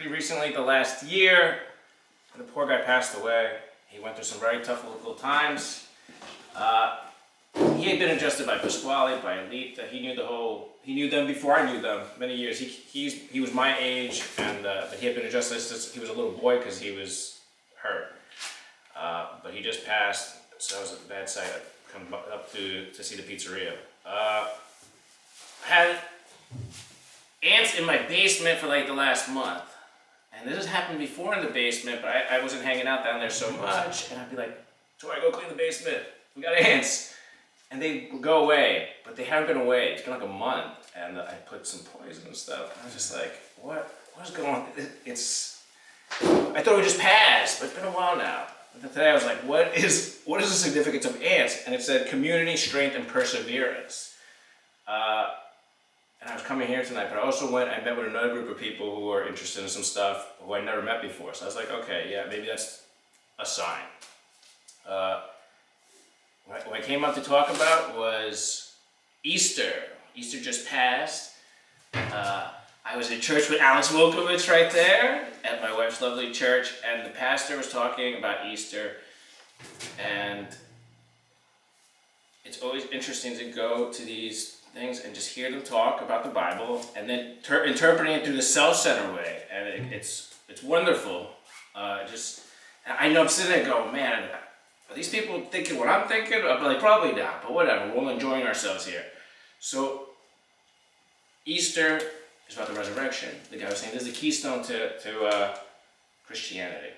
pretty recently, the last year. The poor guy passed away. He went through some very tough difficult times. He had been adjusted by Pasquale, by Elite. He knew them before I knew them, many years. He was my age, but he had been adjusted since he was a little boy because he was hurt. But he just passed, so I was at the bedside. I come up to see the pizzeria. I had ants in my basement for like the last month. And this has happened before in the basement, but I wasn't hanging out down there so much. And I'd be like, Tori, go clean the basement. We got ants. And they go away, but they haven't been away. It's been like a month. And I put some poison and stuff. I was just like, what's going on? I thought it would just pass, but it's been a while now. And today I was like, what is the significance of ants? And it said community, strength, and perseverance. And I was coming here tonight, but I met with another group of people who were interested in some stuff who I'd never met before. So I was like, okay, yeah, maybe that's a sign. What I came up to talk about was Easter. Easter just passed. I was in church with Alex Wilkowitz right there at my wife's lovely church, and the pastor was talking about Easter. And it's always interesting to go to these things and just hear them talk about the Bible, and then interpreting it through the self-centered way, and it's wonderful. I know I'm sitting there going, man, are these people thinking what I'm thinking? I'm like, probably not, but whatever. We're all enjoying ourselves here. So Easter is about the resurrection. The guy was saying this is the keystone to Christianity,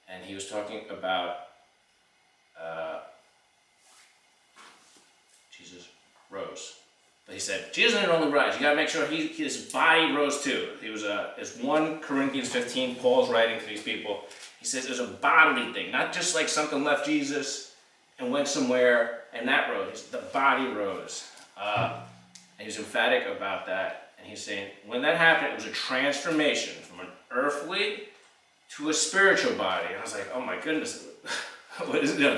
and he was talking about Jesus rose. But he said, Jesus didn't only rise. You got to make sure his body rose too. He was as 1 Corinthians 15, Paul's writing to these people. He says it was a bodily thing, not just like something left Jesus and went somewhere and that rose. The body rose. And he was emphatic about that. And he's saying, when that happened, it was a transformation from an earthly to a spiritual body. And I was like, oh my goodness.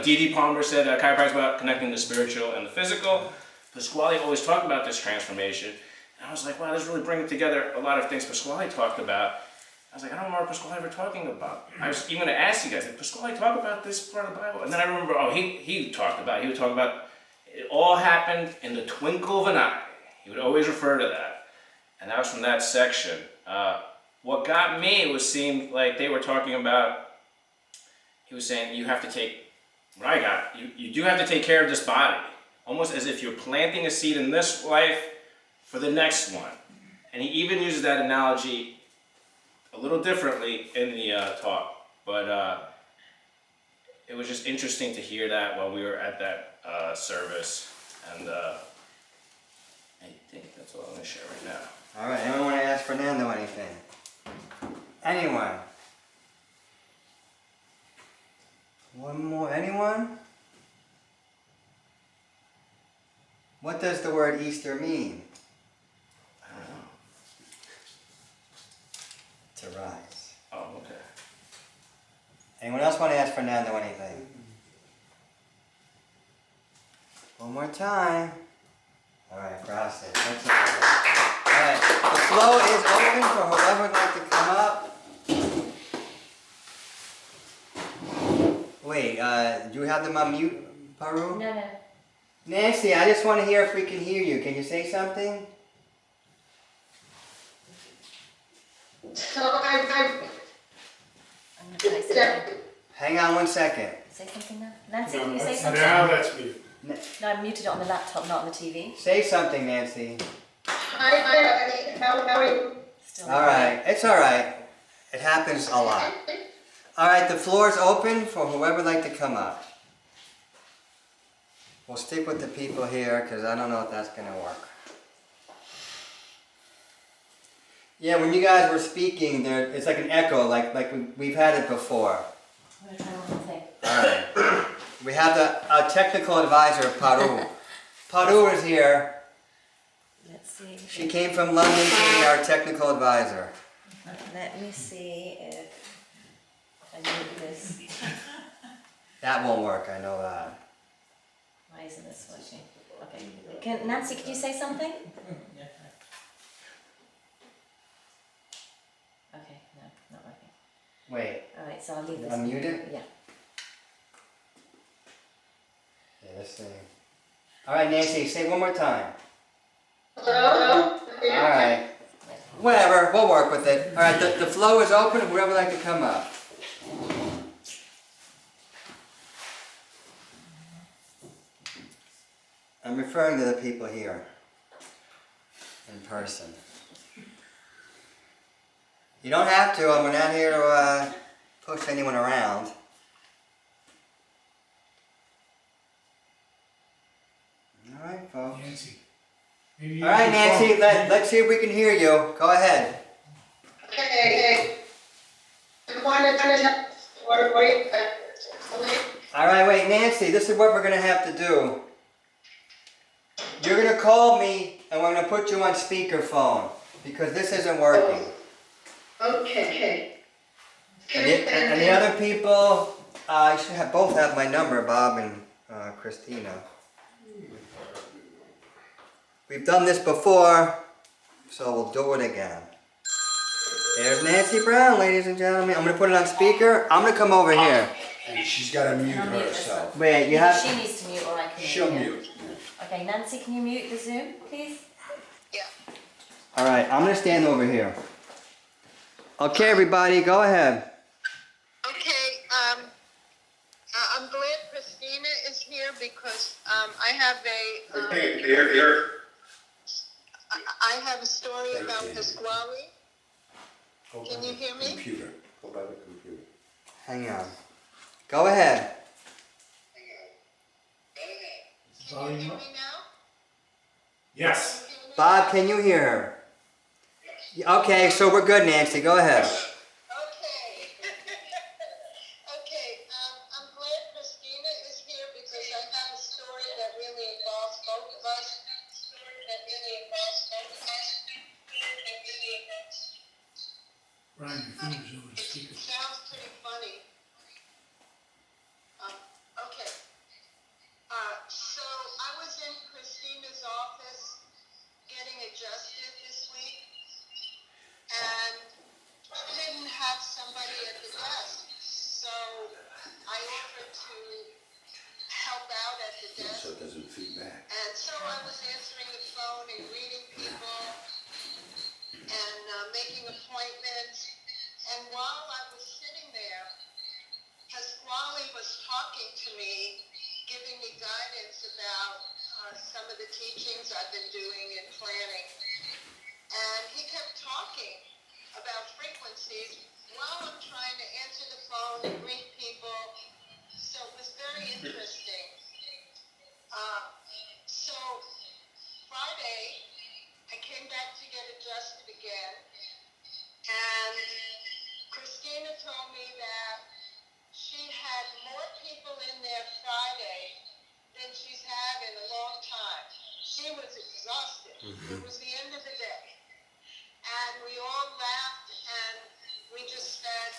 D.D. Palmer said, chiropractic about connecting the spiritual and the physical. Pasquale always talked about this transformation. And I was like, wow, this is really bringing together a lot of things Pasquale talked about. I was like, I don't remember Pasquale ever talking about. I was even going to ask you guys, did Pasquale talk about this part of the Bible? And then I remember, he would talk about it all happened in the twinkle of an eye. He would always refer to that. And that was from that section. What got me was seemed like they were talking about, he was saying you have to take, you do have to take care of this body. Almost as if you're planting a seed in this life for the next one. And he even uses that analogy a little differently in the talk. But it was just interesting to hear that while we were at that service. And I think that's all I'm going to share right now. All right, anyone want to ask Fernando anything? Anyone? One more, anyone? What does the word Easter mean? I don't know. To rise. Oh, okay. Anyone else want to ask Fernando anything? One more time. All right, cross it. That's it. All right, the flow is open for whoever would like to come up. Wait, do you have them on mute, Paru? No. Nancy, I just want to hear if we can hear you. Can you say something? I'm going to say something. Hang on one second. Say something now. Nancy, No, can you say that's- something? Now that's me. No, I'm muted it on the laptop, not on the TV. Say something, Nancy. Still All right, it's all right. It happens a lot. All right, the floor is open for whoever would like to come up. We'll stick with the people here because I don't know if that's going to work. Yeah, when you guys were speaking, it's like an echo, like we've had it before. I'm going to try one thing. All right. We have a technical advisor, Paru. Paru is here. Let's see. She came from London to be our technical advisor. Let me see if I mute this. That won't work, I know that. Why isn't this working? Okay. Nancy, could you say something? Okay, no. Wait, Alright, so I'll leave this. unmute it? Yeah. Yeah, let's see. Alright, Nancy, say one more time. Alright. Whatever, we'll work with it. Alright, the flow is open, whoever would like to come up. I'm referring to the people here. In person. You don't have to, we're not here to push anyone around. Alright, folks. Nancy. Maybe you Alright, can Nancy, phone- let's see if we can hear you. Go ahead. Okay. What are you? Alright, wait, Nancy, this is what we're gonna have to do. You're gonna call me and we're gonna put you on speakerphone because this isn't working. Okay. And the other people, you should have both have my number, Bob and Christina. We've done this before, so we'll do it again. There's Nancy Brown, ladies and gentlemen. I'm gonna put it on speaker. I'm gonna come over here. And she's gotta mute I'll mute herself. Wait, you Either have. she needs to mute or I can She'll mute. mute. Okay, Nancy, can you mute the Zoom, please? All right, I'm gonna stand over here. Okay, everybody, go ahead. Okay, I'm glad Christina is here because, I have I have a story about Pasquale. Can you hear me? Computer. Go by the computer. Hang on. Go ahead. Can you hear me now? Yes. Can you hear me? Bob, can you hear her? Okay, so we're good, Nancy. Go ahead. Okay. Okay, I'm glad Christina is here because I have a story that really involves both of us. Brian, your finger's over the speaker. Sounds pretty funny. Okay. So I was in Christina's office getting adjusted this week, and she didn't have somebody at the desk. So I offered to help out at the desk. So it doesn't feedback. And so I was answering the phone and greeting people and making appointments. And while I was sitting there, Pasquale was talking to me, giving me guidance about some of the teachings I've been doing in planning. And he kept talking about frequencies while I'm trying to answer the phone and greet people. So it was very interesting. So Friday, I came back to get adjusted again, and Christina told me that she had more people in there Friday than she's had in a long time. She was exhausted. It was the end of the day. And we all laughed and we just said,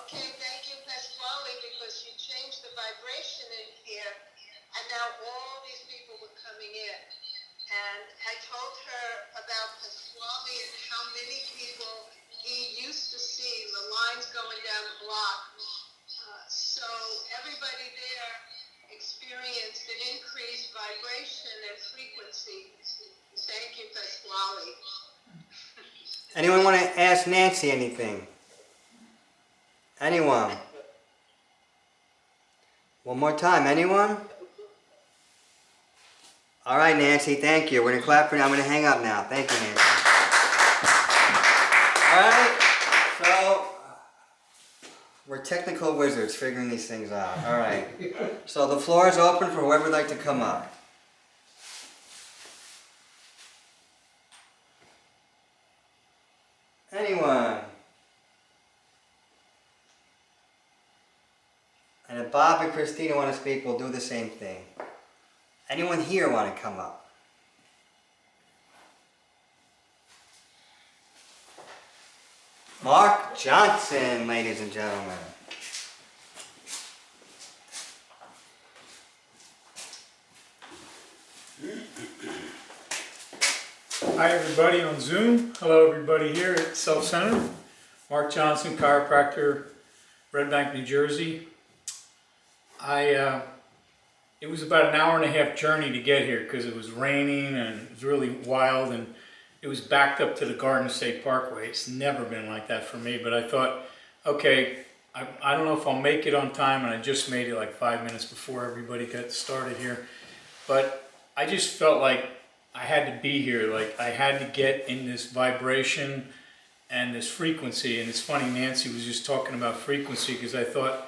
okay, thank you, Pasquale, because you changed the vibration in here. And now all these people were coming in. And I told her about Pasquale and how many people he used to see, the lines going down the block. So everybody there experienced an increased vibration and frequency. Thank you, Pasquale. Anyone want to ask Nancy anything? Anyone? One more time, anyone? All right, Nancy, thank you. We're gonna clap for you. I'm gonna hang up now. Thank you, Nancy. All right, so we're technical wizards figuring these things out. All right, so the floor is open for whoever would like to come up. Anyone? And if Bob and Christina want to speak, we'll do the same thing. Anyone here want to come up? Mark Johnson, ladies and gentlemen. Hi everybody on Zoom. Hello everybody here at Self Center. Mark Johnson, chiropractor Red Bank, New Jersey. It was about an hour and a half journey to get here because it was raining and it was really wild, and it was backed up to the Garden State Parkway. It's never been like that for me, but I thought, okay, I don't know if I'll make it on time, and I just made it like 5 minutes before everybody got started here. But I just felt like I had to be here, like I had to get in this vibration and this frequency. And it's funny, Nancy was just talking about frequency, because I thought,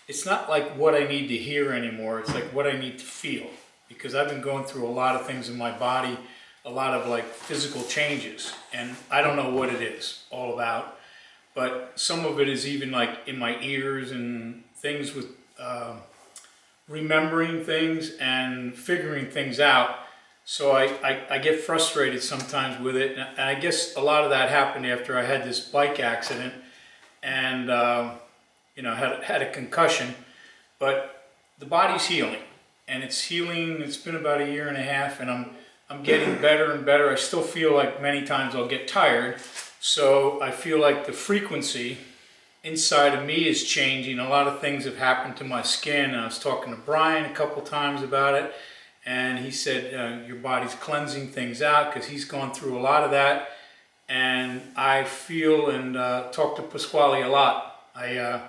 it's not like what I need to hear anymore, it's like what I need to feel. Because I've been going through a lot of things in my body, a lot of like physical changes, and I don't know what it is all about. But some of it is even like in my ears and things with remembering things and figuring things out. So I get frustrated sometimes with it. And I guess a lot of that happened after I had this bike accident and had a concussion. But the body's healing, and it's healing. It's been about 1.5 years, and I'm getting better and better. I still feel like many times I'll get tired. So I feel like the frequency inside of me is changing. A lot of things have happened to my skin. I was talking to Brian a couple times about it, and he said your body's cleansing things out because he's gone through a lot of that. And I feel and talk to Pasquale a lot. I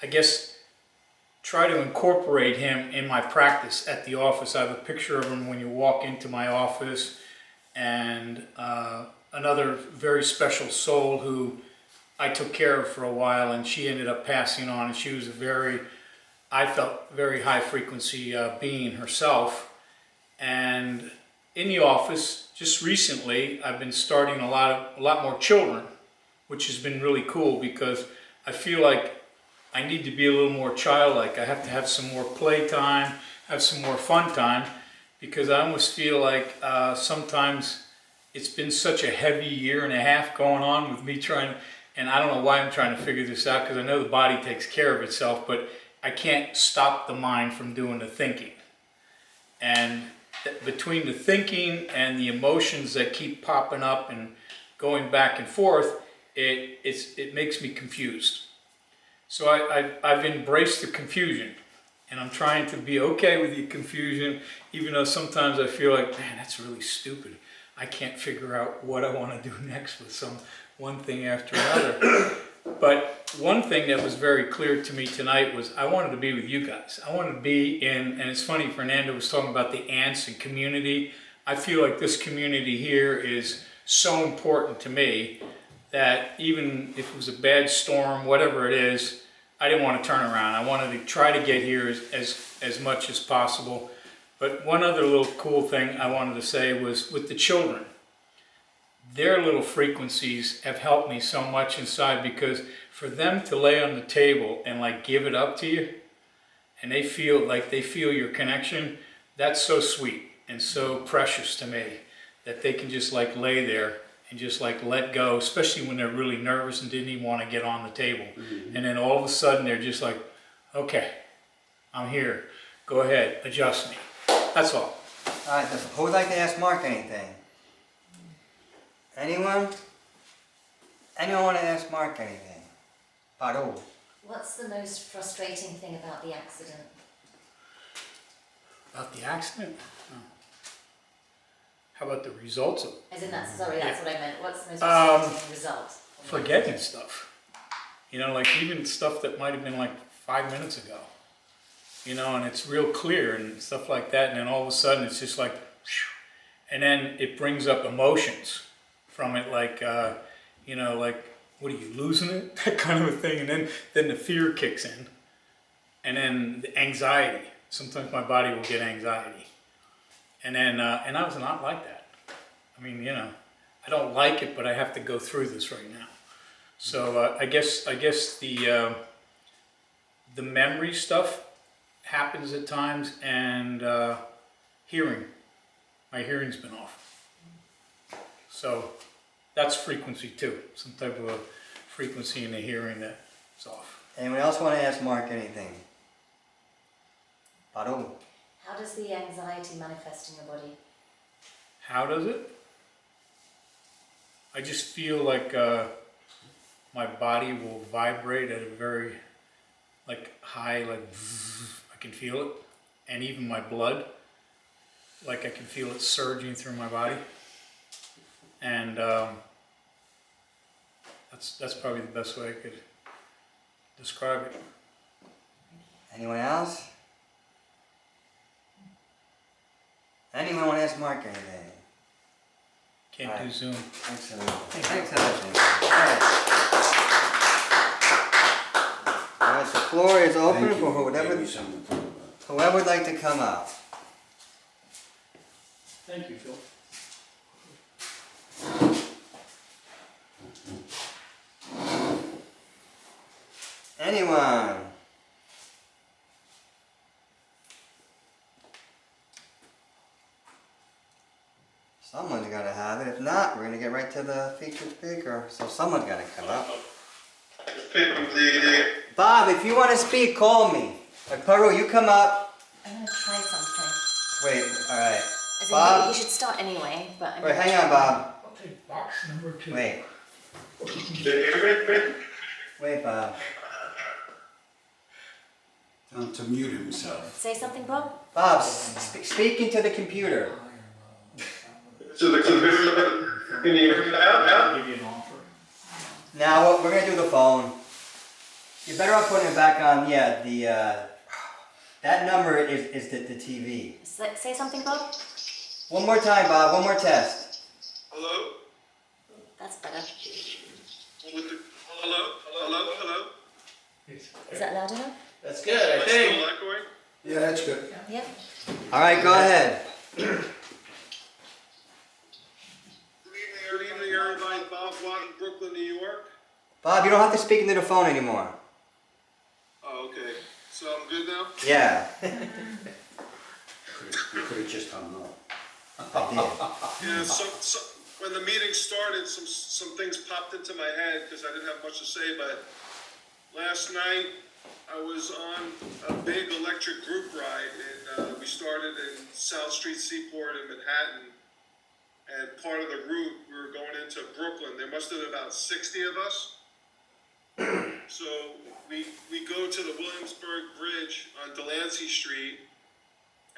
guess try to incorporate him in my practice at the office. I have a picture of him when you walk into my office, and another very special soul who I took care of for a while, and she ended up passing on, and she was I felt very high frequency being herself. And in the office, just recently, I've been starting a lot more children, which has been really cool, because I feel like I need to be a little more childlike. I have to have some more play time, have some more fun time, because I almost feel like sometimes it's been such a heavy 1.5 years going on with me trying, and I don't know why I'm trying to figure this out, because I know the body takes care of itself, but I can't stop the mind from doing the thinking. And between the thinking and the emotions that keep popping up and going back and forth, it makes me confused. So I've embraced the confusion, and I'm trying to be okay with the confusion, even though sometimes I feel like, man, that's really stupid. I can't figure out what I want to do next with one thing after another. But one thing that was very clear to me tonight was I wanted to be with you guys. I wanted to be in, and it's funny, Fernando was talking about the ants and community. I feel like this community here is so important to me that even if it was a bad storm, whatever it is, I didn't want to turn around. I wanted to try to get here as much as possible. But one other little cool thing I wanted to say was with the children. Their little frequencies have helped me so much inside, because for them to lay on the table and like give it up to you, and they feel your connection, that's so sweet and so precious to me, that they can just like lay there and just like let go, especially when they're really nervous and didn't even want to get on the table. Mm-hmm. And then all of a sudden they're just like, okay, I'm here. Go ahead, adjust me. That's all. All right, who would like to ask Mark anything? Anyone? Anyone want to ask Mark anything? Paro. What's the most frustrating thing about the accident? About the accident? Oh. How about the results of it? As in that's what I meant. What's the most frustrating result? Forgetting stuff. Like even stuff that might have been like 5 minutes ago. And it's real clear and stuff like that, and then all of a sudden it's just like, and then it brings up emotions from it, like, like, what are you, losing it? That kind of a thing, and then the fear kicks in, and then the anxiety. Sometimes my body will get anxiety, and then, and I was not like that. I mean, I don't like it, but I have to go through this right now. So I guess the memory stuff happens at times, and hearing. My hearing's been off. So that's frequency too. Some type of a frequency in the hearing that's off. Anyone else want to ask Mark anything? Paro. How does the anxiety manifest in your body? How does it? I just feel like my body will vibrate at a very like high, like I can feel it, and even my blood, like I can feel it surging through my body, and that's probably the best way I could describe it. Anyone else? Anyone want to ask Mark anything? Can't do Zoom. Excellent. Excellent. Alright. Alright, the floor is open Thank you. for Gave whoever, me something to think about. whoever would like to come up. Thank you, Phil. Anyone? Someone's gotta have it. If not, we're gonna get right to the featured speaker. So someone's gotta come up. Bob, if you wanna speak, call me. Paru, you come up. I'm gonna try something. Wait, alright. As in, Bob? you should start anyway, but I'm Wait, hang on, Bob. I'll take box number 2. Wait. Wait, Bob. Tell him to mute himself. Say something, Bob? Bob, speak into the computer. So the computer, can you hear me now? I'll give you an offer. Now, we're gonna do the phone. You're better off putting it back on, yeah, that number is the TV. Say something, Bob? One more time, Bob, one more test. Hello? That's better. Hello? Is that loud enough? That's good, I Am I think. still echoing? Yeah, that's good. Yep. Alright, go ahead. Good evening, everybody. Bob Watt in Brooklyn, New York. Bob, you don't have to speak into the phone anymore. Oh, okay. So I'm good now? Yeah. You could have just hung up. I did. Yeah, so when the meeting started, some things popped into my head because I didn't have much to say, but last night I was on a big electric group ride, and we started in South Street Seaport in Manhattan, and part of the route we were going into Brooklyn. There must have been about 60 of us. So we go to the Williamsburg Bridge on Delancey Street,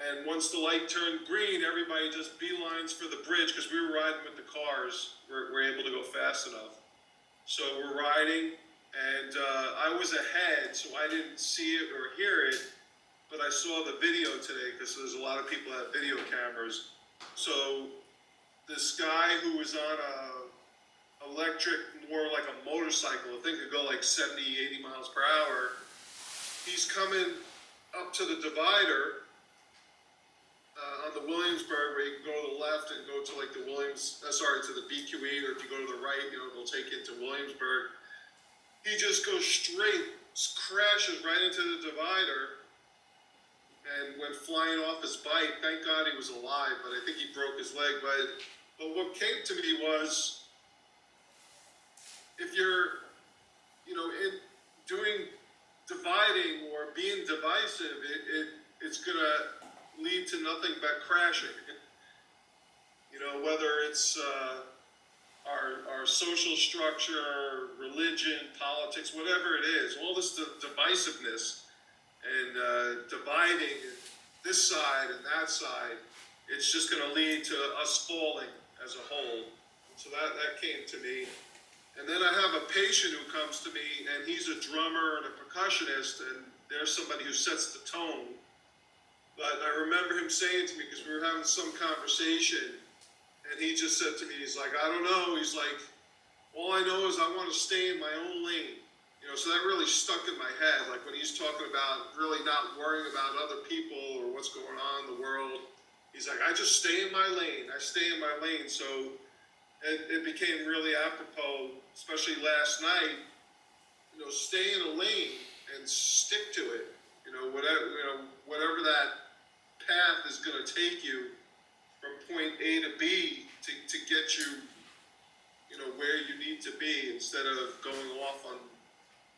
and once the light turned green, everybody just beelines for the bridge because we were riding with the cars. We're able to go fast enough. So we're riding, and I was ahead, so I didn't see it or hear it, but I saw the video today because there's a lot of people that have video cameras. So this guy who was on a electric, more like a motorcycle, the thing could go like 70, 80 miles per hour. He's coming up to the divider on the Williamsburg, where you can go to the left and go to like the to the BQE, or if you go to the right, they'll take you into Williamsburg. He just goes straight, crashes right into the divider, and went flying off his bike. Thank God he was alive, but I think he broke his leg. But what came to me was, if you're, in doing dividing or being divisive, it's gonna lead to nothing but crashing. Whether it's our social structure, religion, politics, whatever it is, all this divisiveness and dividing this side and that side, it's just going to lead to us falling as a whole. So that came to me. And then I have a patient who comes to me, and he's a drummer and a percussionist, and there's somebody who sets the tone. But I remember him saying to me, because we were having some conversation, and he just said to me, he's like, I don't know. He's like, all I know is I want to stay in my own lane. So that really stuck in my head. Like when he's talking about really not worrying about other people or what's going on in the world, he's like, I just stay in my lane. I stay in my lane. So it became really apropos, especially last night, stay in a lane and stick to it. Whatever that path is going to take you from point A to B to get you, where you need to be, instead of going off on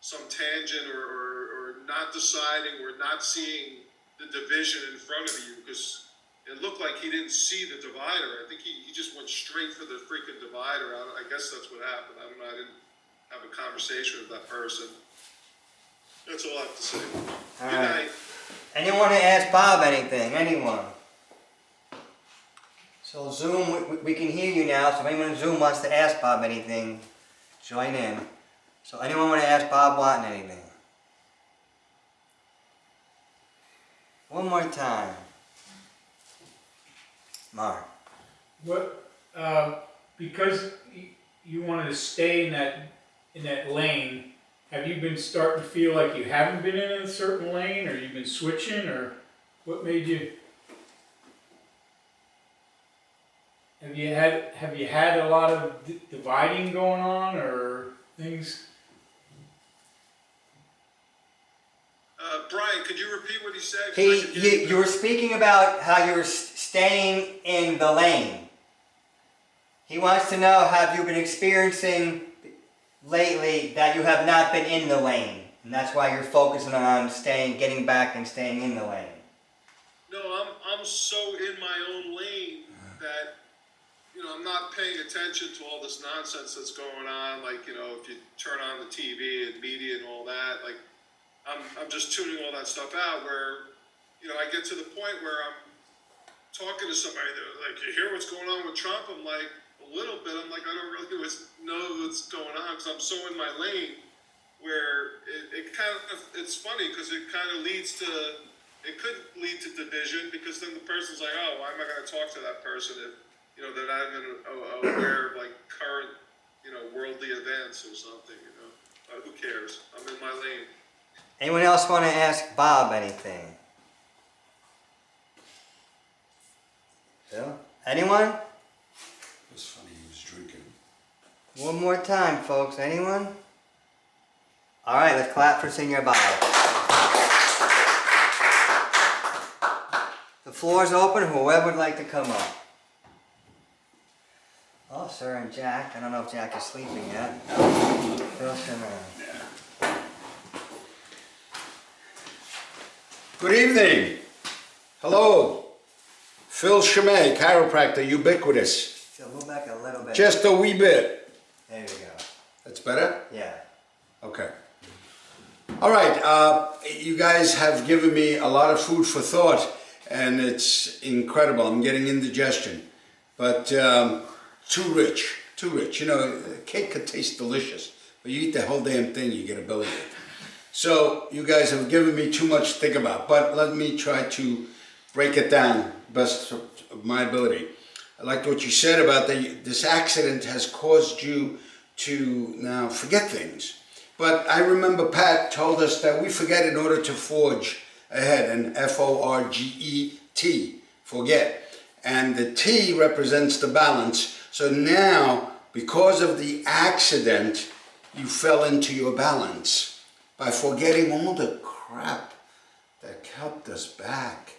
some tangent or not deciding or not seeing the division in front of you, because it looked like he didn't see the divider. I think he just went straight for the freaking divider. I guess that's what happened. I don't know. I have a conversation with that person. That's all I have to say. All Good right. night. Anyone want to ask Bob anything? Anyone? So Zoom, we can hear you now, so if anyone in Zoom wants to ask Bob anything, join in. So anyone want to ask Bob Watton anything? One more time. Mark. What, because you wanted to stay in that lane, have you been starting to feel like you haven't been in a certain lane, or you've been switching, or what made you? Have you had a lot of dividing going on, or things? Brian, could you repeat what he said? 'Cause I could hear You were speaking about how you were staying in the lane. He wants to know, have you been experiencing lately that you have not been in the lane? And that's why you're focusing on getting back and staying in the lane. No, I'm so in my own lane that, I'm not paying attention to all this nonsense that's going on. Like, if you turn on the TV and media and all that, like, I'm just tuning all that stuff out where, I get to the point where I'm talking to somebody, they're like, you hear what's going on with Trump? I'm like, a little bit. I'm like, I don't really know what's going on because I'm so in my lane where it's funny because it kind of it could lead to division because then the person's like, oh, why am I going to talk to that person if, they're not even aware of like current, worldly events or something, who cares? I'm in my lane. Anyone else want to ask Bob anything? Bill? Anyone? It was funny, he was drinking. One more time, folks. Anyone? All right, let's clap for Senior Bob. The floor is open. Whoever would like to come up. Oh, sir, and Jack. I don't know if Jack is sleeping yet. Phil Shimmer. Good evening. Hello. Phil Chimay, chiropractor, ubiquitous. Phil, move back a little bit. Just a wee bit. There we go. That's better? Yeah. Okay. All right. You guys have given me a lot of food for thought, and it's incredible. I'm getting indigestion. But too rich. Too rich. Cake could taste delicious, but you eat the whole damn thing, you get a bellyache. So you guys have given me too much to think about, but let me try to break it down best of my ability. I liked what you said about this accident has caused you to now forget things. But I remember Pat told us that we forget in order to forge ahead, and F-O-R-G-E-T, forget. And the T represents the balance. So now, because of the accident, you fell into your balance by forgetting all the crap that kept us back.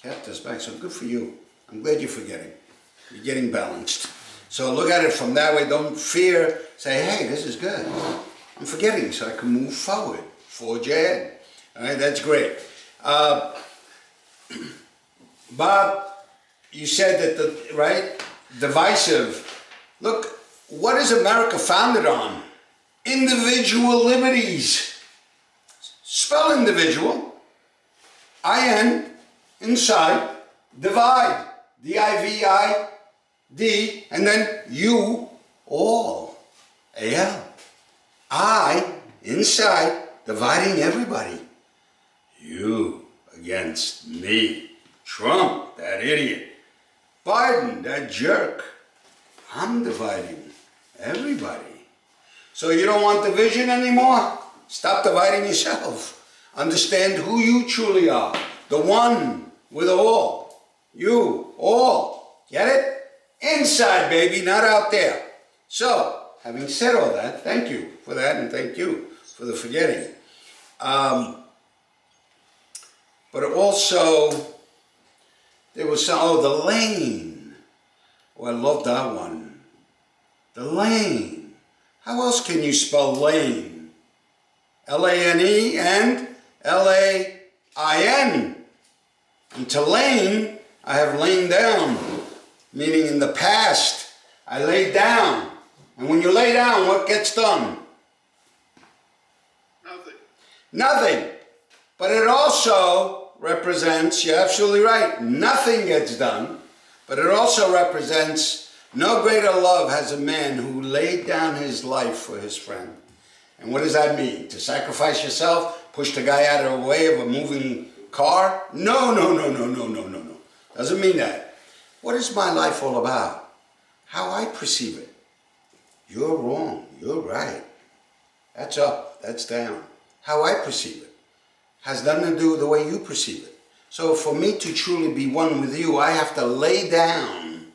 So good for you. I'm glad you're forgetting. You're getting balanced. So look at it from that way. Don't fear. Say, hey, this is good. I'm forgetting so I can move forward. Forge ahead. All right, that's great. Bob, you said that divisive. Look, what is America founded on? Individual liberties. Spell individual. I-N, inside, divide. D-I-V-I-D, and then you, all. A-L. I, inside, dividing everybody. You against me. Trump, that idiot. Biden, that jerk. I'm dividing everybody. So you don't want division anymore? Stop dividing yourself. Understand who you truly are. The one with all. You, all. Get it? Inside, baby, not out there. So, having said all that, thank you for that, and thank you for the forgetting. But also, there was the lane. Oh, I love that one. The lane. How else can you spell lane? L-A-N-E and L-A-I-N. And to lane, I have lain down, meaning in the past, I laid down. And when you lay down, what gets done? Nothing. But it also represents, you're absolutely right, nothing gets done, but it also represents no greater love has a man who laid down his life for his friend. And what does that mean? To sacrifice yourself? Push the guy out of the way of a moving car? No. Doesn't mean that. What is my life all about? How I perceive it. You're wrong. You're right. That's up. That's down. How I perceive it has nothing to do with the way you perceive it. So for me to truly be one with you, I have to lay down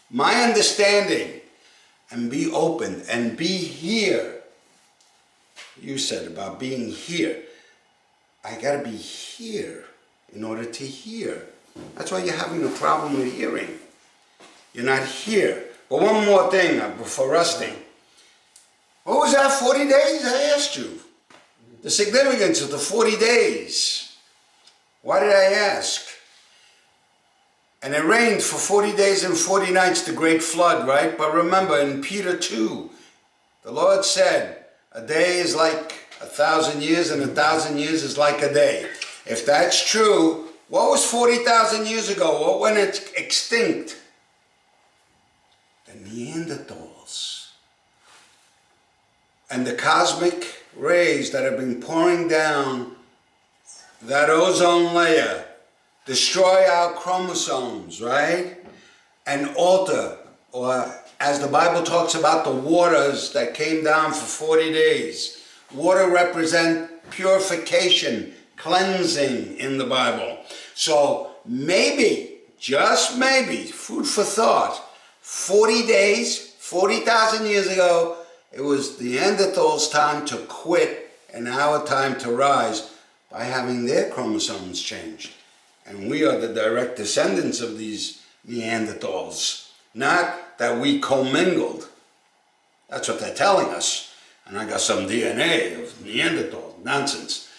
my understanding and be open and be here. You said about being here. I gotta be here in order to hear. That's why you're having a problem with hearing. You're not here. But one more thing before Rusty. What was that 40 days? I asked you. The significance of the 40 days. Why did I ask? And it rained for 40 days and 40 nights, the great flood, right? But remember, in Peter 2, the Lord said, a day is like 1,000 years and 1,000 years is like a day. If that's true, what was 40,000 years ago? What went extinct? The Neanderthals. And the cosmic rays that have been pouring down that ozone layer destroy our chromosomes, right? And alter, or as the Bible talks about the waters that came down for 40 days. Water represent purification, cleansing in the Bible. So maybe, just maybe, food for thought, 40 days, 40,000 years ago, it was the Neanderthals' time to quit and our time to rise by having their chromosomes changed. And we are the direct descendants of these Neanderthals. Not that we commingled. That's what they're telling us. And I got some DNA of Neanderthal. Nonsense.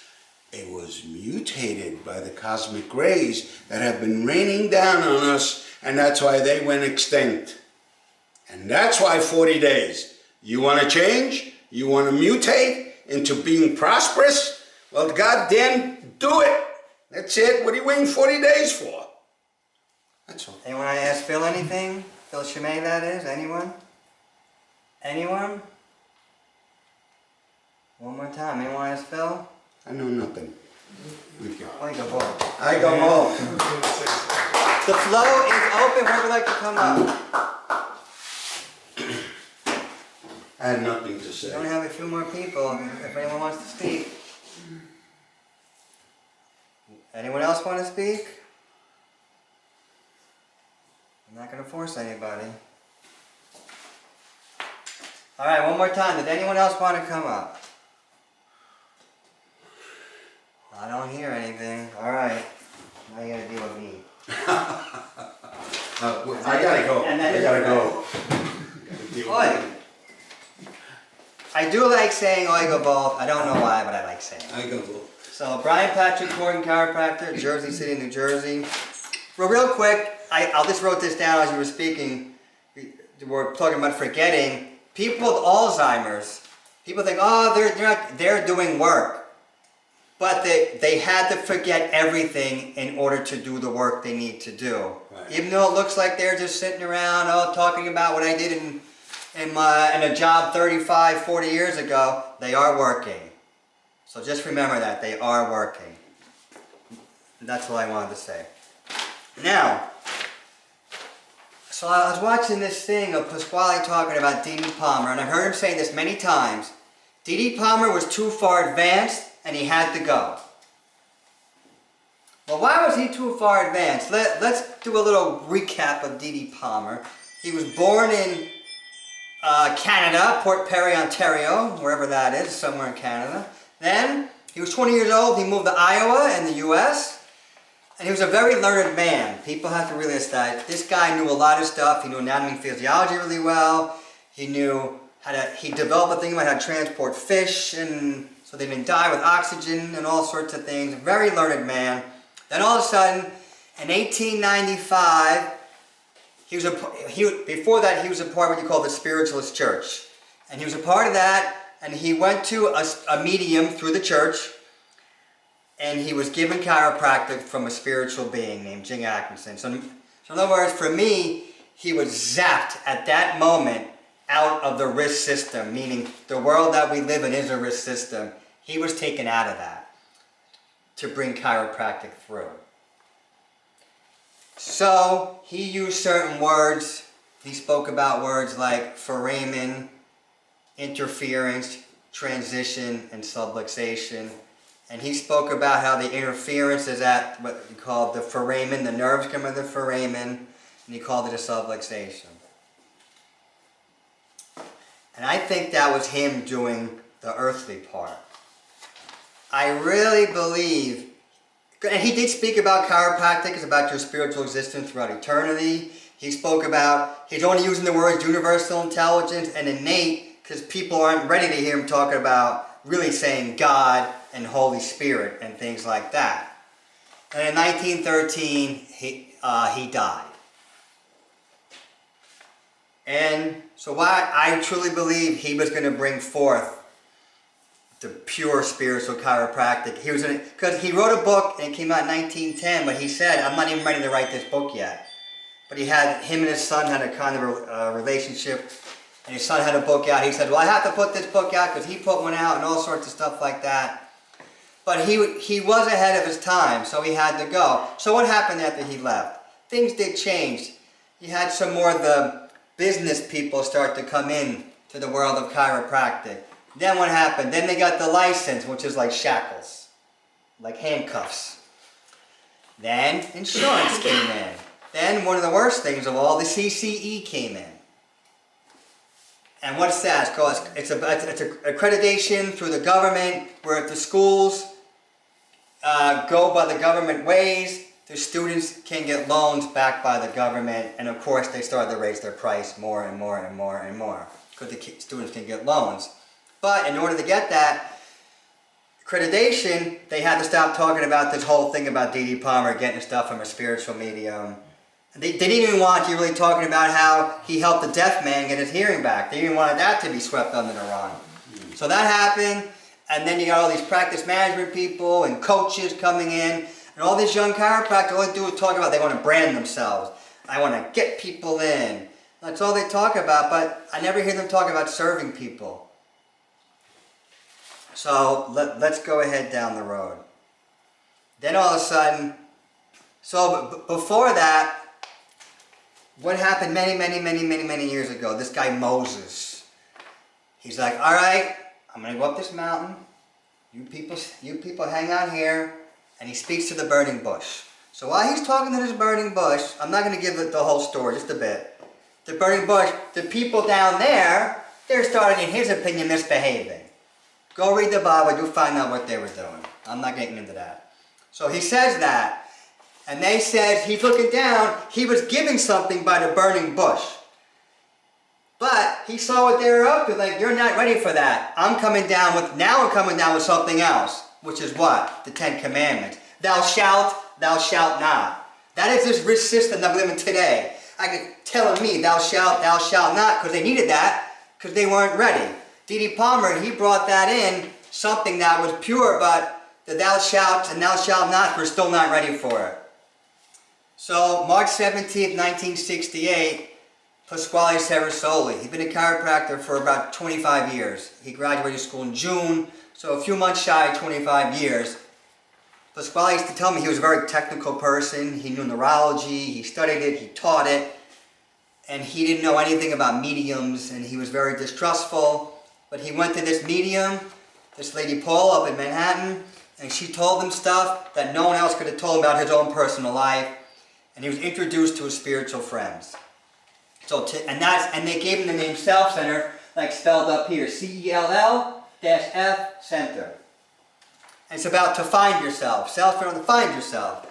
It was mutated by the cosmic rays that have been raining down on us, and that's why they went extinct. And that's why 40 days. You want to change? You want to mutate into being prosperous? Well, goddamn, do it. That's it. What are you waiting 40 days for? That's all. Anyone want to ask Phil anything? Phil Chimay, that is? Anyone? Anyone? One more time. Anyone want to ask Phil? I know nothing. Thank you. I go home. I go home. The flow is open. Whoever would like to come up. I had nothing to We say. only have a few more people if anyone wants to speak. Anyone else want to speak? I'm not going to force anybody. All right, one more time. Did anyone else want to come up? I don't hear anything. All right. Now you got to deal with me. I gotta go. And then- I gotta go. Oi. I do like saying Oiga Bolt. I don't know why, but I like saying it. I go. So, Brian Patrick Morgan Chiropractor, Jersey City, New Jersey. Real quick, I just wrote this down as you were speaking. We're talking about forgetting. People with Alzheimer's, people think, oh, they're doing work. But they had to forget everything in order to do the work they need to do. Right. Even though it looks like they're just sitting around, talking about what I did in a job 35, 40 years ago, they are working. So just remember that, they are working. That's all I wanted to say. Now, so I was watching this thing of Pasquale talking about D.D. Palmer, and I heard him saying this many times. D.D. Palmer was too far advanced, and he had to go. Well, why was he too far advanced? Let's do a little recap of D.D. Palmer. He was born in Canada, Port Perry, Ontario, wherever that is, somewhere in Canada. Then, he was 20 years old, he moved to Iowa in the U.S., and he was a very learned man. People have to realize that this guy knew a lot of stuff. He knew anatomy and physiology really well. He knew he developed a thing about how to transport fish, and so they didn't die with oxygen and all sorts of things. A very learned man. Then all of a sudden, in 1895, before that he was a part of what you call the Spiritualist Church. And he was a part of that, and he went to a medium through the church, and he was given chiropractic from a spiritual being named Jing Atkinson. So in other words, for me, he was zapped at that moment out of the risk system, meaning the world that we live in is a risk system. He was taken out of that to bring chiropractic through. So he used certain words. He spoke about words like foramen, interference, transition, and subluxation. And he spoke about how the interference is at what he called the foramen, the nerves come of the foramen, and he called it a subluxation. And I think that was him doing the earthly part. I really believe, and he did speak about chiropractic, it's about your spiritual existence throughout eternity. He spoke about, he's only using the words universal intelligence and innate, because people aren't ready to hear him talking about really saying God and Holy Spirit and things like that. And in 1913, he died. And so why I truly believe he was going to bring forth the pure spiritual chiropractic. He was because he wrote a book and it came out in 1910, but he said, I'm not even ready to write this book yet. But him and his son had a kind of a relationship, and his son had a book out. He said, well, I have to put this book out because he put one out and all sorts of stuff like that. But he was ahead of his time, so he had to go. So what happened after he left? Things did change. You had some more of the business people start to come in to the world of chiropractic. Then what happened? Then they got the license, which is like shackles, like handcuffs. Then insurance came in. Then one of the worst things of all, the CCE came in. And what's that? It's called, it's accreditation through the government, where if the schools go by the government ways, the students can get loans backed by the government, and of course they started to raise their price more and more and more and more, because the students can get loans. But in order to get that accreditation, they had to stop talking about this whole thing about D.D. Palmer getting stuff from a spiritual medium. They didn't even want you really talking about how he helped the deaf man get his hearing back. They even wanted that to be swept under the rug. So that happened, and then you got all these practice management people and coaches coming in, and all these young chiropractors, all they do is talk about they want to brand themselves. I want to get people in. That's all they talk about, but I never hear them talk about serving people. So let's go ahead down the road. Then all of a sudden, so before that, what happened many years ago? This guy Moses, he's like, all right, I'm gonna go up this mountain. You people hang out here, and he speaks to the burning bush. So while he's talking to this burning bush, I'm not gonna give it the whole story, just a bit. The burning bush, the people down there, they're starting, in his opinion, misbehaving. Go read the Bible, you'll find out what they were doing. I'm not getting into that. So he says that. And they said, he's looking down, he was giving something by the burning bush. But he saw what they were up to, like, you're not ready for that. I'm coming down with something else, which is what? The Ten Commandments. Thou shalt not. That is this rich system that we live in today. I could telling me, thou shalt not, because they needed that, because they weren't ready. D.D. Palmer, he brought that in, something that was pure, but the thou shalt and thou shalt not, we're still not ready for it. So, March 17th, 1968, Pasquale Cerasoli. He's been a chiropractor for about 25 years. He graduated school in June, so a few months shy of 25 years. Pasquale used to tell me he was a very technical person. He knew neurology, he studied it, he taught it, and he didn't know anything about mediums, and he was very distrustful. But he went to this medium, this lady Paula up in Manhattan, and she told him stuff that no one else could have told him about his own personal life. And he was introduced to his spiritual friends. So and they gave him the name Self Center, like spelled up here, CELL-F Center. And it's about to find yourself, Self Center to find yourself.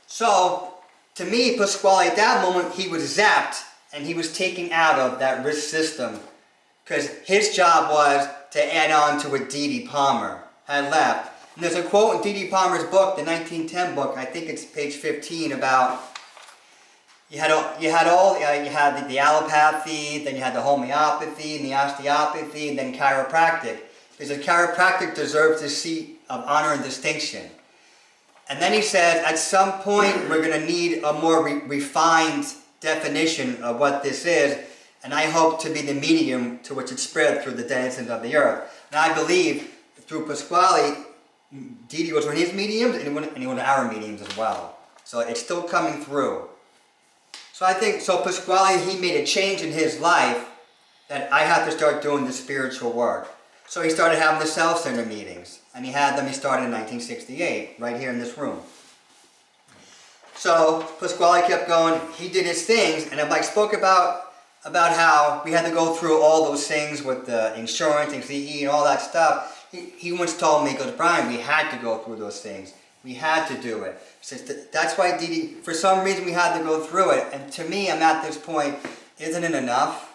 So to me, Pasquale, at that moment, he was zapped, and he was taken out of that risk system, because his job was to add on to what D.D. Palmer had left. And there's a quote in D.D. Palmer's book, the 1910 book, I think it's page 15, about you had the allopathy, then you had the homeopathy, and the osteopathy, and then chiropractic. He said, chiropractic deserves this seat of honor and distinction. And then he says, at some point, we're going to need a more refined definition of what this is, and I hope to be the medium to which it's spread through the denizens of the earth. And I believe through Pasquale, Didi was one of his mediums, and one of our mediums as well. So it's still coming through. So I think, so Pasquale, he made a change in his life that I had to start doing the spiritual work. So he started having the self-centered meetings, and he started in 1968, right here in this room. So Pasquale kept going, he did his things, and I spoke about how we had to go through all those things with the insurance and CE and all that stuff. He once told me, he goes, Brian, we had to go through those things. We had to do it. He says, that's why Didi, for some reason we had to go through it. And to me, I'm at this point, isn't it enough?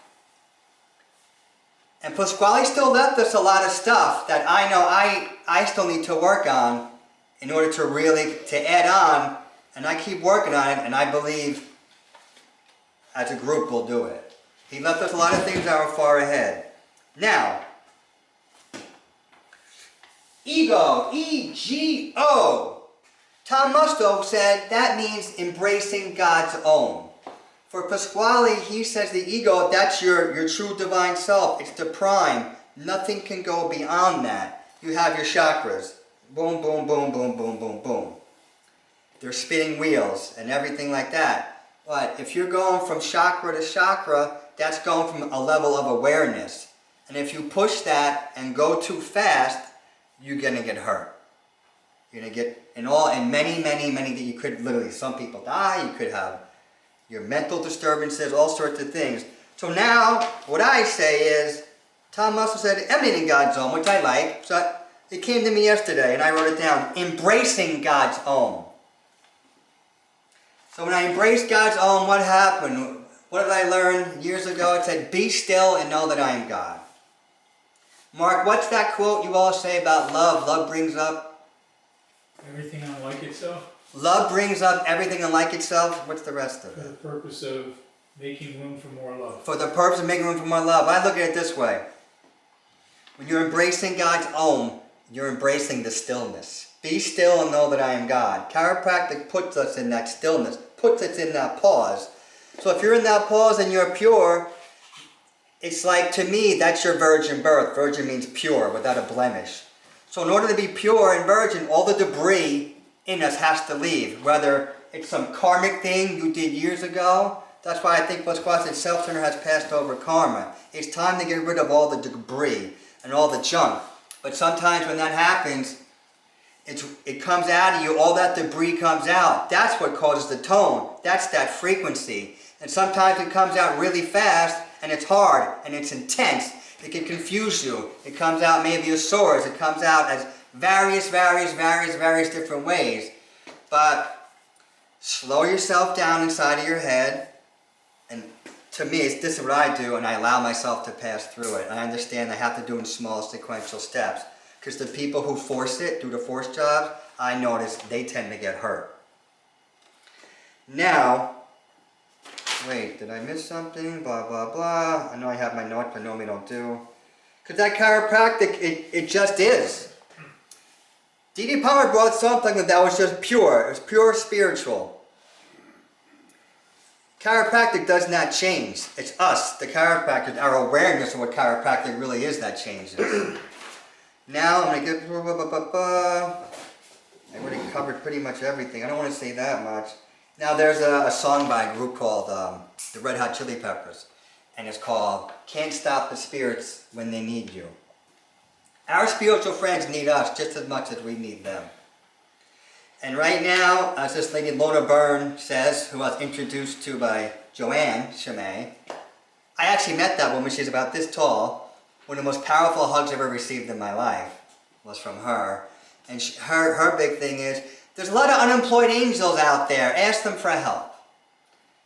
And Pasquale still left us a lot of stuff that I know I still need to work on in order to really, to add on. And I keep working on it, and I believe as a group we'll do it. He left us a lot of things that are far ahead. Now, ego, E-G-O. Tom Musto said that means embracing God's own. For Pasquale, he says the ego, that's your true divine self. It's the prime. Nothing can go beyond that. You have your chakras. Boom, boom, boom, boom, boom, boom, boom. They're spinning wheels and everything like that. But if you're going from chakra to chakra, that's going from a level of awareness. And if you push that and go too fast, you're going to get hurt. You're going to get, in many, that you could literally, some people die, you could have your mental disturbances, all sorts of things. So now, what I say is, Tom Musto said, emanating God's own, which I like. So it came to me yesterday, and I wrote it down, embracing God's own. So when I embraced God's own, what happened? What did I learn years ago? It said, be still and know that I am God. Mark, what's that quote you all say about love? Love brings up? Everything unlike itself. Love brings up everything unlike itself. What's the rest of For the it? purpose of making room for more love. For the purpose of making room for more love. I look at it this way. When you're embracing God's own, you're embracing the stillness. Be still and know that I am God. Chiropractic puts us in that stillness, puts us in that pause. So if you're in that pause and you're pure, it's like, to me, that's your virgin birth. Virgin means pure, without a blemish. So in order to be pure and virgin, all the debris in us has to leave. Whether it's some karmic thing you did years ago. That's why I think Pasquale said self-centered has passed over karma. It's time to get rid of all the debris and all the junk. But sometimes when that happens, it comes out of you, all that debris comes out. That's what causes the tone. That's that frequency. And sometimes it comes out really fast, and it's hard, and it's intense. It can confuse you. It comes out maybe as sores. It comes out as various different ways. But slow yourself down inside of your head. And to me, this is what I do, and I allow myself to pass through it. And I understand I have to do it in small sequential steps. Because the people who force it, do the force jobs, I notice they tend to get hurt. Now, wait, did I miss something? Blah, blah, blah. I know I have my notes, but I normally don't do. Because that chiropractic, it just is. D.D. Palmer brought something that was just pure. It was pure spiritual. Chiropractic does not change. It's us, the chiropractic, our awareness of what chiropractic really is that changes. Now I'm going to get... I already covered pretty much everything. I don't want to say that much. Now there's a song by a group called the Red Hot Chili Peppers. And it's called Can't Stop the Spirits When They Need You. Our spiritual friends need us just as much as we need them. And right now, as this lady Lorna Byrne says, who I was introduced to by Joanne Chimay, I actually met that woman. She's about this tall. One of the most powerful hugs I've ever received in my life was from her. And her big thing is, there's a lot of unemployed angels out there. Ask them for help.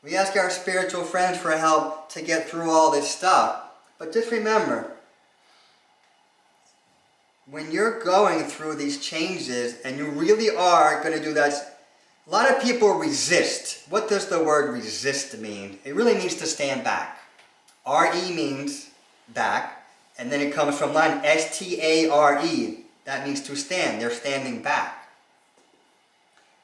We ask our spiritual friends for help to get through all this stuff. But just remember, when you're going through these changes and you really are going to do that, a lot of people resist. What does the word resist mean? It really means to stand back. R-E means back. And then it comes from Latin, S-T-A-R-E. That means to stand. They're standing back.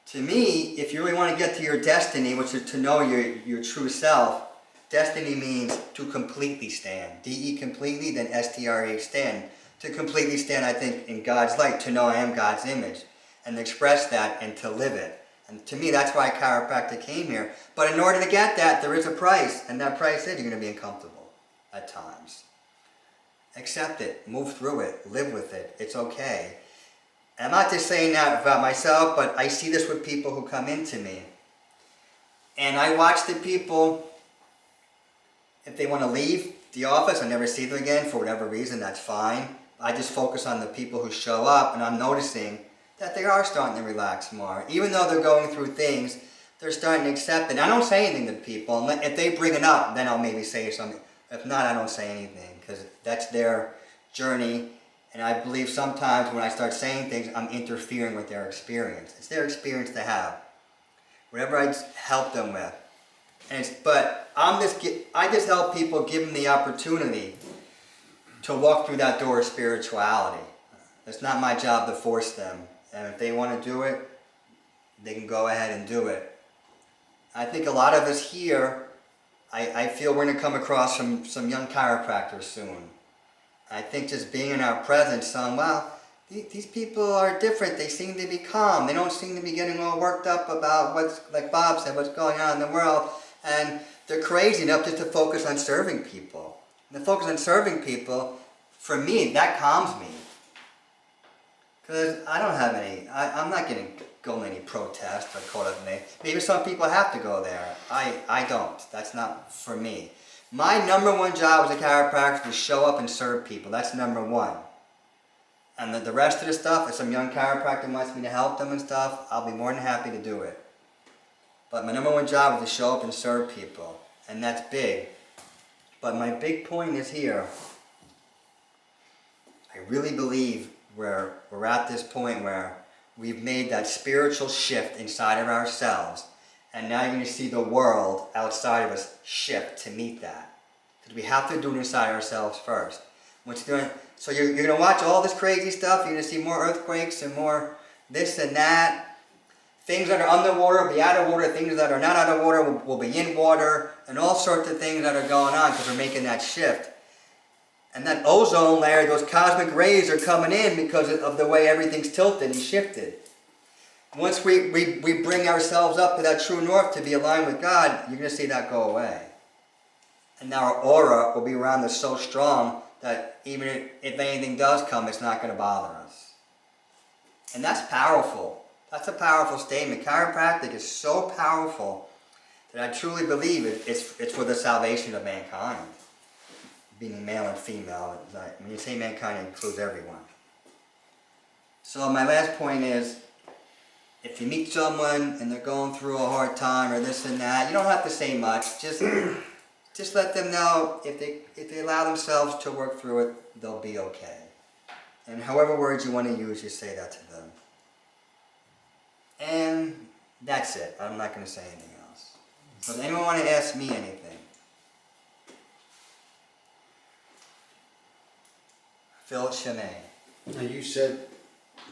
To me, if you really want to get to your destiny, which is to know your true self, destiny means to completely stand. D-E completely, then S-T-R-E stand. To completely stand, I think, in God's light, to know I am God's image, and express that and to live it. And to me, that's why chiropractic came here. But in order to get that, there is a price, and that price is you're going to be uncomfortable at times. Accept it, move through it, live with it. It's okay. I'm not just saying that about myself, but I see this with people who come into me. And I watch the people, if they want to leave the office and never see them again for whatever reason, that's fine. I just focus on the people who show up, and I'm noticing that they are starting to relax more. Even though they're going through things, they're starting to accept it. I don't say anything to people. If they bring it up, then I'll maybe say something. If not, I don't say anything, because that's their journey. And I believe sometimes when I start saying things, I'm interfering with their experience. It's their experience to have. Whatever I help them with. But I just help people, give them the opportunity to walk through that door of spirituality. It's not my job to force them. And if they want to do it, they can go ahead and do it. I think a lot of us here, I feel we're going to come across some young chiropractors soon. I think just being in our presence, well, these people are different. They seem to be calm. They don't seem to be getting all worked up about what's, like Bob said, what's going on in the world. And they're crazy enough just to focus on serving people. And the focus on serving people, for me, that calms me. Because I don't have any, I'm not going to any protest or call it name. Maybe some people have to go there. I don't. That's not for me. My number one job as a chiropractor is to show up and serve people. That's number one. And the rest of the stuff, if some young chiropractor wants me to help them and stuff, I'll be more than happy to do it. But my number one job is to show up and serve people. And that's big. But my big point is here. I really believe we're at this point where we've made that spiritual shift inside of ourselves. And now you're going to see the world outside of us shift to meet that. Because we have to do it inside ourselves first. So you're going to watch all this crazy stuff. You're going to see more earthquakes and more this and that. Things that are underwater will be out of water. Things that are not out of water will be in water. And all sorts of things that are going on because we're making that shift. And that ozone layer, those cosmic rays are coming in because of the way everything's tilted and shifted. Once we bring ourselves up to that true north to be aligned with God, you're going to see that go away. And now our aura will be around us so strong that even if anything does come, it's not going to bother us. And that's powerful. That's a powerful statement. Chiropractic is so powerful that I truly believe it's for the salvation of mankind. Being male and female, when you say mankind, it includes everyone. So my last point is, if you meet someone and they're going through a hard time or this and that, you don't have to say much. Just let them know if they allow themselves to work through it, they'll be okay. And however words you want to use, you say that to them. And that's it. I'm not going to say anything else. Does anyone want to ask me anything? Phil Chimay. Now you said,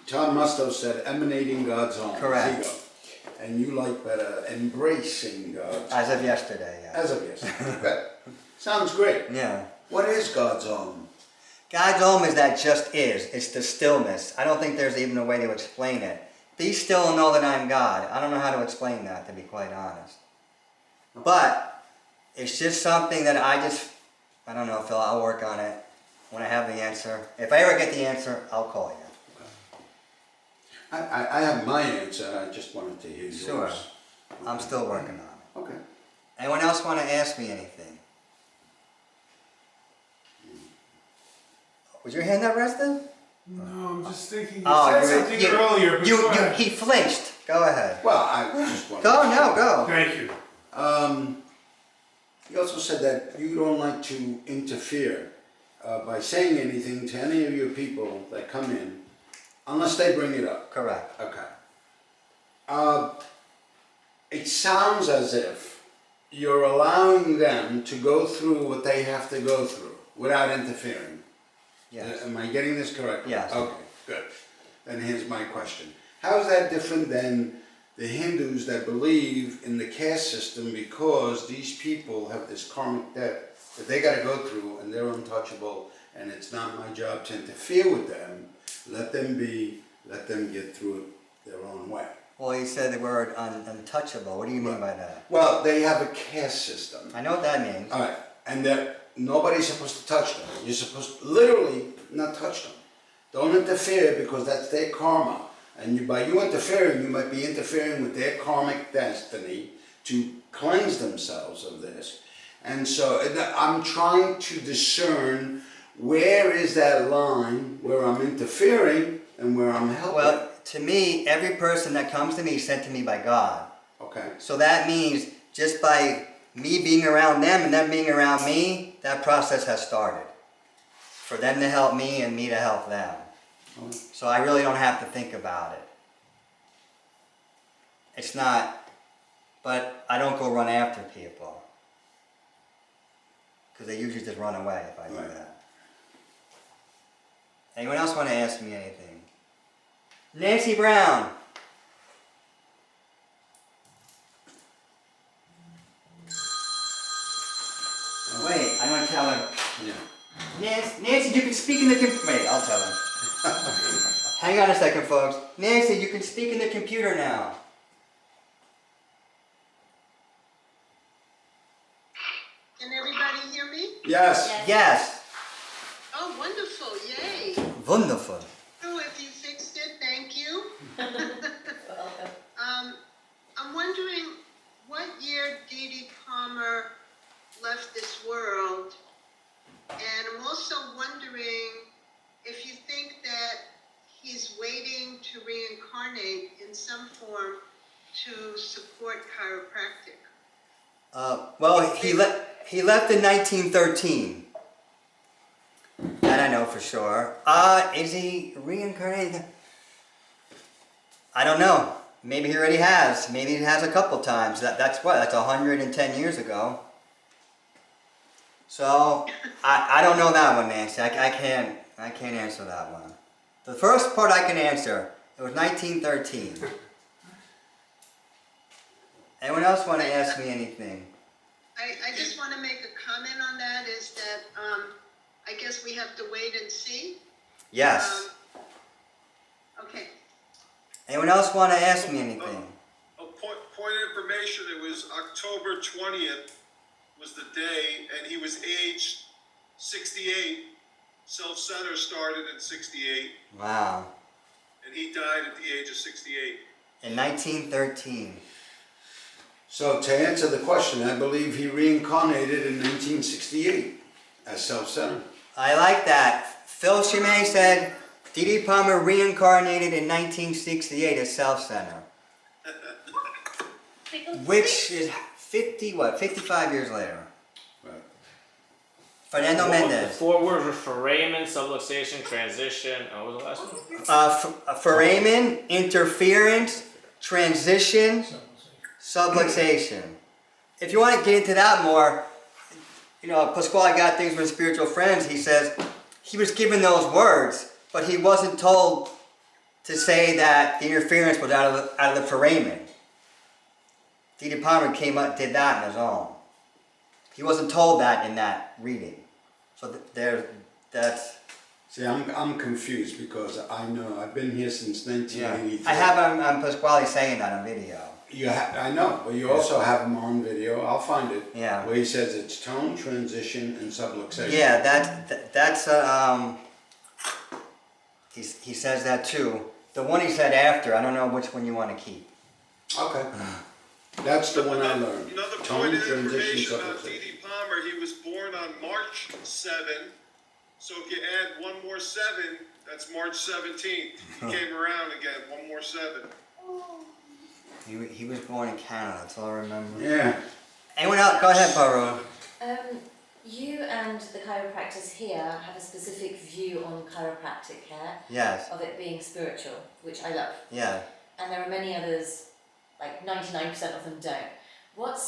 Tom Musto said, emanating God's own. Correct. Ego. And you like better embracing God's As of yesterday, yeah. As of yesterday. Okay. Sounds great. Yeah. What is God's own? God's own is that just is. It's the stillness. I don't think there's even a way to explain it. Be still and know that I'm God. I don't know how to explain that, to be quite honest. But it's just something that I don't know, Phil, I'll work on it when I have the answer. If I ever get the answer, I'll call you. I have my answer. I just wanted to hear yours. Sure. I'm still working on it. Okay. Anyone else want to ask me anything? Was your hand not resting? No, I'm just thinking. You Oh, said something earlier. But go ahead. he flinched. Go ahead. Well, I just wanted Go, to no, go. Thank you. You also said that you don't like to interfere by saying anything to any of your people that come in unless they bring it up. Correct. Okay. It sounds as if you're allowing them to go through what they have to go through without interfering. Yes. Am I getting this correct? Yes. Okay, good. Then here's my question. How is that different than the Hindus that believe in the caste system because these people have this karmic debt that they gotta go through and they're untouchable and it's not my job to interfere with them. Let them be, let them get through it their own way. Well, you said the word untouchable. What do you mean by that? Well, they have a caste system. I know what that means. All right, and that nobody's supposed to touch them. You're supposed to literally not touch them. Don't interfere because that's their karma. And by you interfering, you might be interfering with their karmic destiny to cleanse themselves of this. And so I'm trying to discern where is that line where I'm interfering and where I'm helping. Well, to me, every person that comes to me is sent to me by God. Okay. So that means just by me being around them and them being around me, that process has started. For them to help me and me to help them. So I really don't have to think about it. It's not, but I don't go run after people. Because they usually just run away if I do Right. that. Anyone else want to ask me anything? Nancy Brown. Wait, I want to tell her. Yeah. Nancy, you can speak in the Wait, I'll tell her. Hang on a second, folks. Nancy, you can speak in the computer now. Can everybody hear me? Yes. Yes. Oh, wonderful, yay. Wonderful. Oh, if you fixed it, thank you. Welcome. I'm wondering what year Dee Dee Palmer left this world. And I'm also wondering if you think that he's waiting to reincarnate in some form to support chiropractic. Well, he left in 1913. That I know for sure. Is he reincarnated? I don't know. Maybe he already has. Maybe he has a couple times. That's 110 years ago. So I don't know that one, Nancy. I can't answer that one. The first part I can answer. It was 1913. Anyone else want to ask me anything? I just want to make a comment on that, is that I guess we have to wait and see. Yes. Okay. Anyone else want to ask me anything? A point of information, it was October 20th was the day, and he was aged 68. Self-center started in 68, Wow. and he died at the age of 68. In 1913. So to answer the question, I believe he reincarnated in 1968 as self-centered. I like that. Phil Chimay said Dee Dee Palmer reincarnated in 1968 as Self-Center. Which is 55 years later. Right. Fernando The Mendez. 4 words were foramen, subluxation, transition. What was the last one? Foramen, interference, transition, subluxation. If you want to get into that more, Pasquale got things from Spiritual Friends. He says he was given those words, but he wasn't told to say that the interference was out of the foramen. Dee Dee Palmer did that on his own. He wasn't told that in that reading. So that's. See, I'm confused because I know I've been here since 1983. I have Pasquale saying that on video. I know, but you also have him on video. I'll find it. Yeah. Where he says it's tone, transition, and subluxation. Yeah, that's he says that too. The one he said after, I don't know which one you want to keep. Okay. That's the one I learned. Another Tone, point of transition, information about subluxation. Dee Dee Palmer, he was born on March 7. So if you add one more 7, that's March 17th. He came around again, one more 7. He was born in Canada, that's all I remember. Yeah. Anyone else? Go ahead, Paro. You and the chiropractors here have a specific view on chiropractic care, Yes. of it being spiritual, which I love. Yeah. And there are many others, like 99% of them don't. What's